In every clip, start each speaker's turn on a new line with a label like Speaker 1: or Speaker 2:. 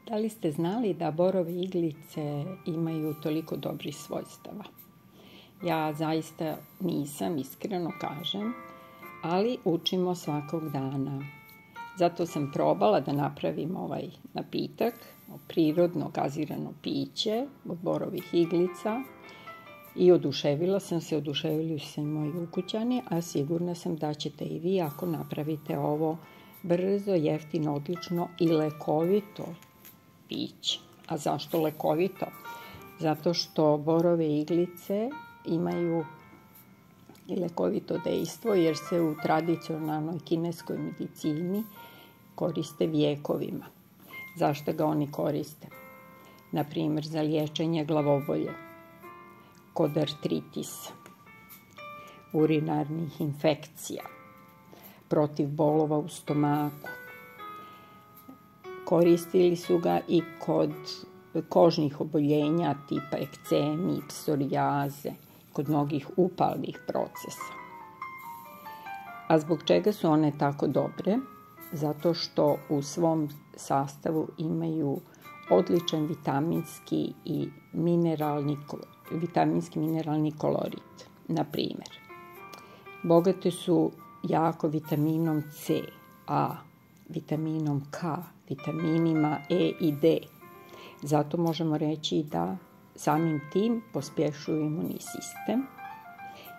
Speaker 1: Da li ste znali da borove iglice imaju toliko dobrih svojstava? Ja zaista nisam, iskreno kažem, ali učimo svakog dana. Zato sam probala da napravim ovaj napitak, prirodno gazirano piće od borovih iglica i oduševili su se i moji ukućani, a sigurna sam da ćete i vi ako napravite ovo brzo, jeftino, odlično i lekovito piće. A zašto lekovito? Zato što borove iglice imaju i lekovito dejstvo jer se u tradicionalnoj kineskoj medicini koriste vijekovima. Zašto ga oni koriste? Na primjer, za liječenje glavobolje, kod artritisa, urinarnih infekcija, protiv bolova u stomaku. Koristili su ga i kod kožnih oboljenja tipa ekcemi, psorijaze, kod mnogih upalnih procesa. A zbog čega su one tako dobre? Zato što u svom sastavu imaju odličan vitaminski mineralni kolorit. Na primjer, bogate su jako vitaminom C, A, vitaminom K, vitaminima E i D. Zato možemo reći da samim tim pospješuju imunni sistem,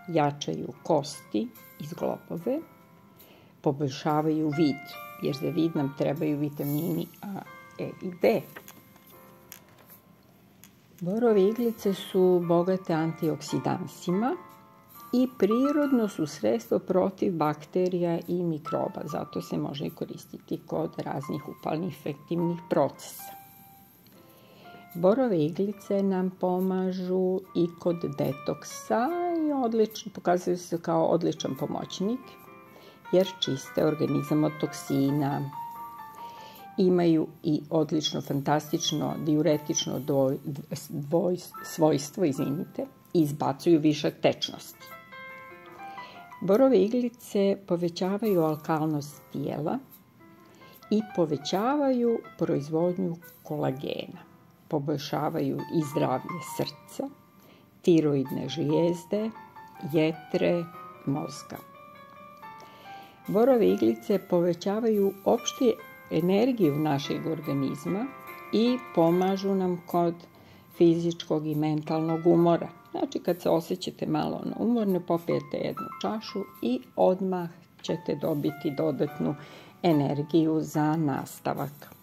Speaker 1: jačaju kosti i zglobove, poboljšavaju vid, jer za vid nam trebaju vitamini A, E i D. Borove iglice su bogate antioksidansima i prirodno su sredstvo protiv bakterija i mikroba, zato se može koristiti kod raznih upalnih infektivnih procesa. Borove iglice nam pomažu i kod detoksa i pokazuju se kao odličan pomoćnik jer čiste organizam od toksina. Imaju i odlično, fantastično, diuretično svojstvo, i izbacuju višak tečnosti. Borove iglice povećavaju alkalnost tijela i povećavaju proizvodnju kolagena. Poboljšavaju i zdravlje srca, tiroidne žlijezde, jetre, mozga. Borove iglice povećavaju opšte energiju našeg organizma i pomažu nam kod fizičkog i mentalnog umora. Znači, kad se osjećate malo umorno, popijete jednu čašu i odmah ćete dobiti dodatnu energiju za nastavak.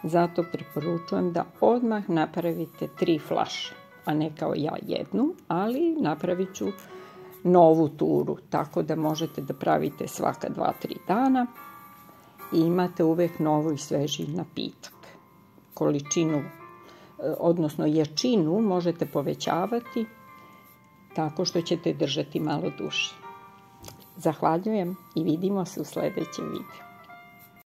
Speaker 1: Zato preporučujem da odmah napravite 3 flaše, a ne kao ja jednu, ali napravit ću novu turu, tako da možete da pravite svaka 2-3 dana i imate uvek novu i sveži napitak. Količinu, odnosno jačinu možete povećavati tako što ćete držati malo duže. Zahvaljujem i vidimo se u sljedećem videu.